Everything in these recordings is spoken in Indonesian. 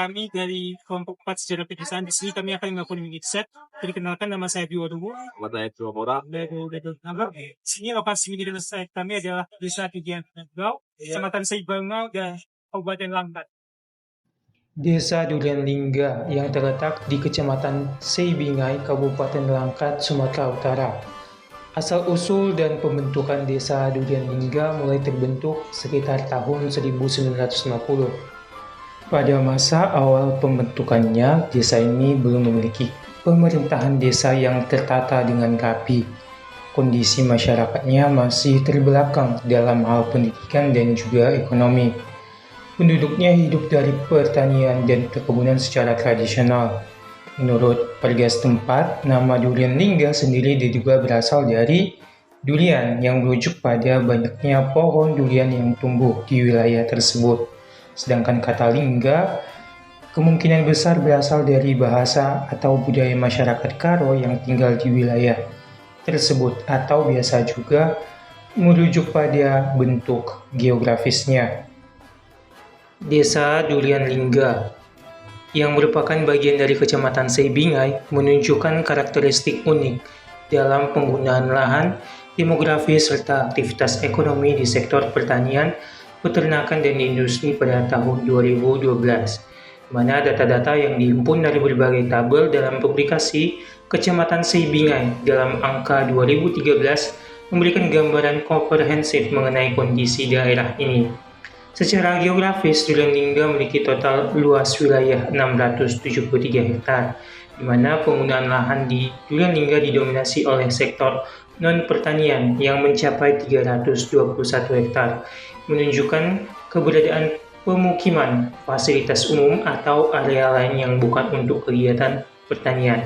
kami dari kelompok 4 sejarah pedesaan. Di sini kami akan melakukan mini set. Perkenalkan, nama saya Biwa Dugu. Nama saya Cuma Mora. Di sini lokasi mini set kami adalah Desa Dudian Linggau, Kecamatan Saibangau, dan Kabupaten Langkat. Desa Durian Lingga yang terletak di Kecamatan Seibingai, Kabupaten Langkat, Sumatera Utara. Asal-usul dan pembentukan Desa Durian Lingga mulai terbentuk sekitar tahun 1950. Pada masa awal pembentukannya, desa ini belum memiliki pemerintahan desa yang tertata dengan rapi. Kondisi masyarakatnya masih terbelakang dalam hal pendidikan dan juga ekonomi. Penduduknya hidup dari pertanian dan perkebunan secara tradisional. Menurut warga setempat, nama Durian Lingga sendiri diduga berasal dari durian yang merujuk pada banyaknya pohon durian yang tumbuh di wilayah tersebut. Sedangkan kata lingga kemungkinan besar berasal dari bahasa atau budaya masyarakat Karo yang tinggal di wilayah tersebut atau biasa juga merujuk pada bentuk geografisnya. Desa Durian Lingga yang merupakan bagian dari Kecamatan Seibingai menunjukkan karakteristik unik dalam penggunaan lahan, demografi, serta aktivitas ekonomi di sektor pertanian, peternakan, dan industri pada tahun 2012, mana data-data yang dihimpun dari berbagai tabel dalam publikasi Kecamatan Seibingai dalam angka 2013 memberikan gambaran komprehensif mengenai kondisi daerah ini. Secara geografis, Durian Lingga memiliki total luas wilayah 673 hektar, di mana penggunaan lahan di Durian Lingga didominasi oleh sektor non-pertanian yang mencapai 321 hektar, menunjukkan keberadaan pemukiman, fasilitas umum, atau area lain yang bukan untuk kegiatan pertanian.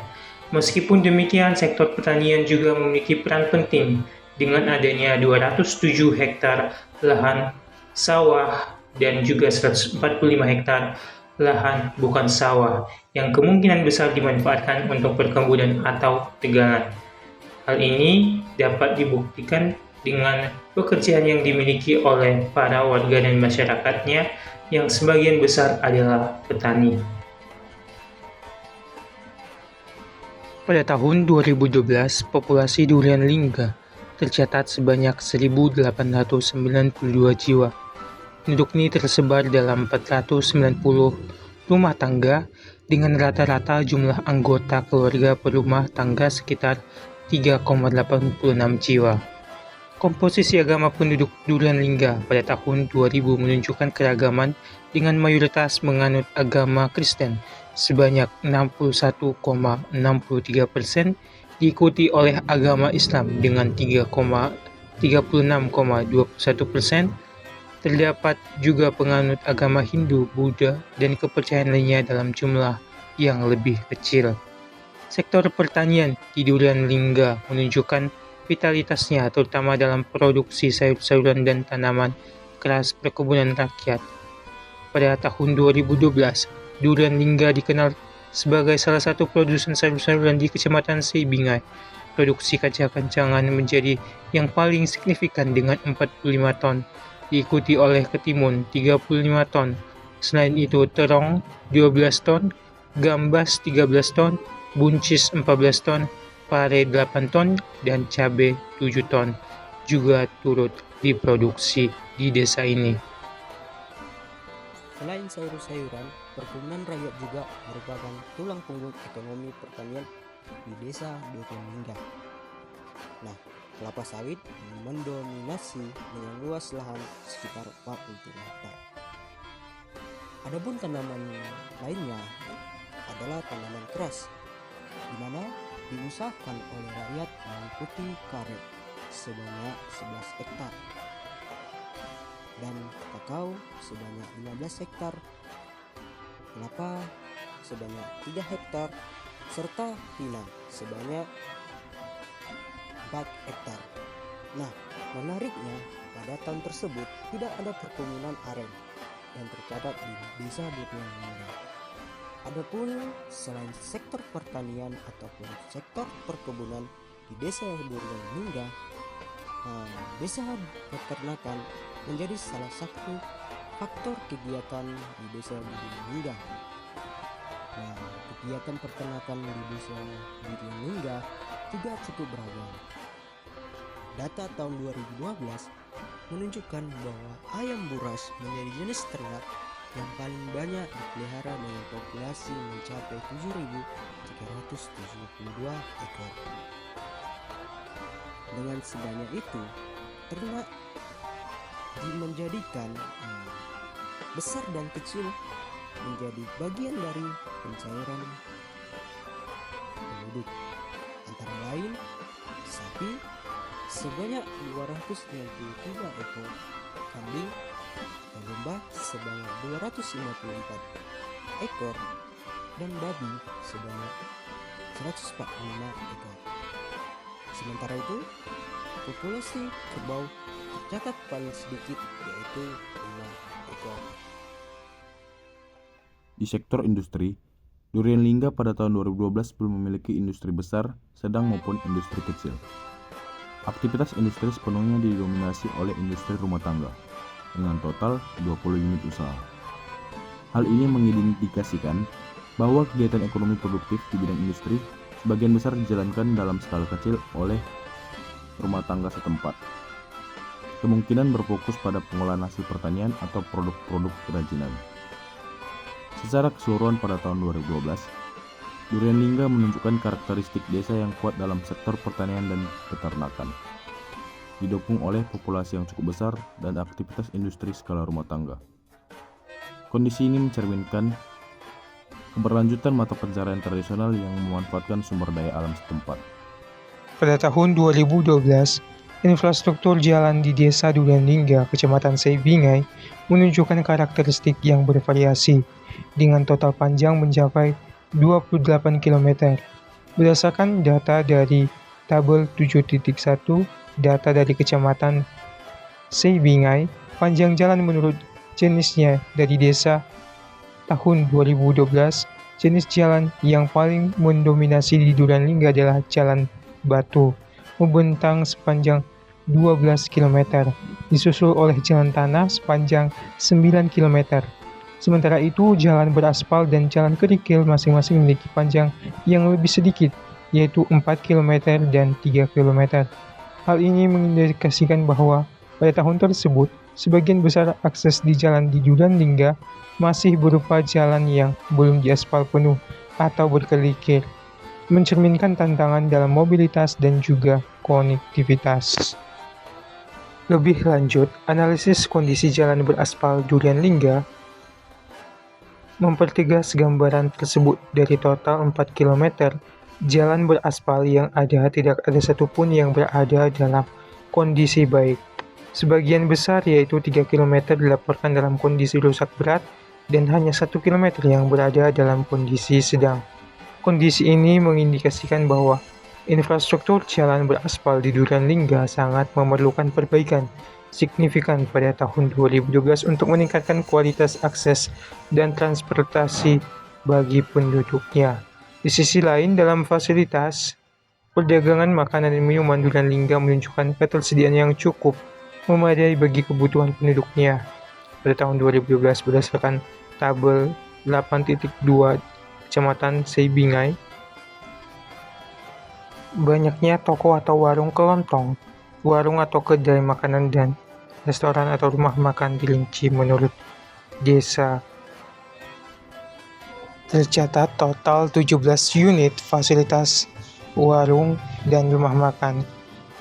Meskipun demikian, sektor pertanian juga memiliki peran penting dengan adanya 207 hektar lahan sawah dan juga 145 hektar lahan bukan sawah yang kemungkinan besar dimanfaatkan untuk perkebunan atau tegalan. Hal ini dapat dibuktikan dengan pekerjaan yang dimiliki oleh para warga dan masyarakatnya yang sebagian besar adalah petani. Pada tahun 2012, populasi Durian Lingga tercatat sebanyak 1.892 jiwa. Penduduk ini tersebar dalam 490 rumah tangga dengan rata-rata jumlah anggota keluarga per rumah tangga sekitar 3,86 jiwa. Komposisi agama penduduk Durian Lingga pada tahun 2000 menunjukkan keragaman dengan mayoritas menganut agama Kristen sebanyak 61,63%, diikuti oleh agama Islam dengan 36,21%. Terdapat juga penganut agama Hindu, Buddha, dan kepercayaan lainnya dalam jumlah yang lebih kecil. Sektor pertanian di Durian Lingga menunjukkan vitalitasnya terutama dalam produksi sayur-sayuran dan tanaman keras perkebunan rakyat. Pada tahun 2012, Durian Lingga dikenal sebagai salah satu produsen sayur-sayuran di Kecamatan Seibingai. Produksi kacang-kacangan menjadi yang paling signifikan dengan 45 ton. Diikuti oleh ketimun 35 ton. Selain itu, terong 12 ton, gambas 13 ton, buncis 14 ton, pare 8 ton, dan cabai 7 ton juga turut diproduksi di desa ini. Selain sayur-sayuran, perkebunan rakyat juga merupakan tulang punggung ekonomi pertanian di desa Durian Lingga. Nah, kelapa sawit mendominasi dengan luas lahan sekitar 43 hektar. Adapun tanaman lainnya adalah tanaman keras, di mana diusahakan oleh rakyat meliputi karet sebanyak 11 hektar dan kakao sebanyak 15 hektar, kelapa sebanyak 3 hektar, serta pinang sebanyak 4 hektar. Nah, menariknya pada tahun tersebut tidak ada perkebunan aren yang tercatat di desa Durian Lingga. Adapun selain sektor pertanian ataupun sektor perkebunan di desa Durian Lingga, desa peternakan menjadi salah satu faktor kegiatan di desa Durian Lingga. Nah, kegiatan peternakan di desa Durian Lingga juga cukup beragam. Data tahun 2012 menunjukkan bahwa ayam buras menjadi jenis ternak yang paling banyak dipelihara dengan populasi mencapai 7.372 ekor. Dengan sebanyak itu, ternak menjadikan besar dan kecil menjadi bagian dari pencairan penduduk, antara lain sapi sebanyak 293 ekor, kambing dan domba sebanyak 254 ekor, dan babi sebanyak 145 ekor. Sementara itu, populasi kerbau tercatat paling sedikit, yaitu 5 ekor. Di sektor industri, Durian Lingga pada tahun 2012 belum memiliki industri besar, sedang maupun industri kecil. Aktivitas industri sepenuhnya didominasi oleh industri rumah tangga, dengan total 20 unit usaha. Hal ini mengindikasikan bahwa kegiatan ekonomi produktif di bidang industri sebagian besar dijalankan dalam skala kecil oleh rumah tangga setempat. Kemungkinan berfokus pada pengolahan hasil pertanian atau produk-produk kerajinan. Secara keseluruhan pada tahun 2012, Durian Lingga menunjukkan karakteristik desa yang kuat dalam sektor pertanian dan peternakan, didukung oleh populasi yang cukup besar dan aktivitas industri skala rumah tangga. Kondisi ini mencerminkan keberlanjutan mata pencarian tradisional yang memanfaatkan sumber daya alam setempat. Pada tahun 2012, infrastruktur jalan di Desa Durian Lingga, Kecamatan Seibingai, menunjukkan karakteristik yang bervariasi, dengan total panjang mencapai 28 km. Berdasarkan data dari tabel 7.1, data dari Kecamatan Seibingai, panjang jalan menurut jenisnya dari desa tahun 2012, jenis jalan yang paling mendominasi di Durian Lingga adalah jalan batu, membentang sepanjang 12 km, disusul oleh jalan tanah sepanjang 9 km. Sementara itu, jalan beraspal dan jalan kerikil masing-masing memiliki panjang yang lebih sedikit, yaitu 4 km dan 3 km. Hal ini mengindikasikan bahwa pada tahun tersebut, sebagian besar akses di jalan di Durian Lingga masih berupa jalan yang belum diaspal penuh atau berkerikil, mencerminkan tantangan dalam mobilitas dan juga konektivitas. Lebih lanjut, analisis kondisi jalan beraspal Durian Lingga mempertegas gambaran tersebut. Dari total 4 km jalan beraspal yang ada, tidak ada satupun yang berada dalam kondisi baik. Sebagian besar, yaitu 3 km, dilaporkan dalam kondisi rusak berat dan hanya 1 km yang berada dalam kondisi sedang. Kondisi ini mengindikasikan bahwa infrastruktur jalan beraspal di Durian Lingga sangat memerlukan perbaikan signifikan pada tahun 2012 untuk meningkatkan kualitas akses dan transportasi bagi penduduknya. Di sisi lain, dalam fasilitas perdagangan makanan dan minuman, Durian Lingga menunjukkan ketersediaan yang cukup memadai bagi kebutuhan penduduknya. Pada tahun 2012, berdasarkan tabel 8.2 Kecamatan Seibingai, banyaknya toko atau warung kelontong, warung atau kedai makanan, dan restoran atau rumah makan dirinci menurut desa. Tercatat total 17 unit fasilitas warung dan rumah makan.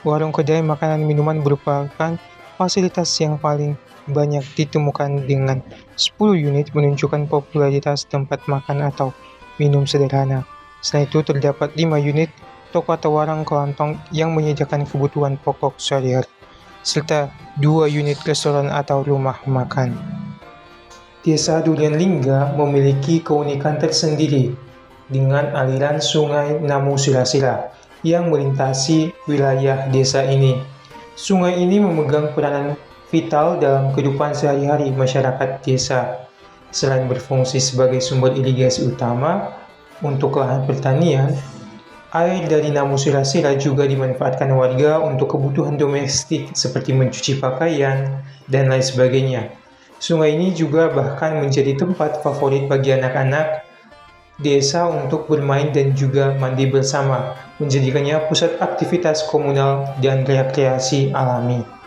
Warung, kedai makanan, minuman merupakan fasilitas yang paling banyak ditemukan dengan 10 unit, menunjukkan popularitas tempat makan atau minum sederhana. Selain itu, terdapat 5 unit toko atau warung kelontong yang menyediakan kebutuhan pokok sehari-hari, serta 2 unit restoran atau rumah makan. Desa Durian Lingga memiliki keunikan tersendiri dengan aliran sungai Namu Sila-Sila yang melintasi wilayah desa ini. Sungai ini memegang peranan vital dalam kehidupan sehari-hari masyarakat desa. Selain berfungsi sebagai sumber irigasi utama untuk lahan pertanian, air dari Namu Sila-Sila juga dimanfaatkan warga untuk kebutuhan domestik seperti mencuci pakaian dan lain sebagainya. Sungai ini juga bahkan menjadi tempat favorit bagi anak-anak desa untuk bermain dan juga mandi bersama, menjadikannya pusat aktivitas komunal dan rekreasi alami.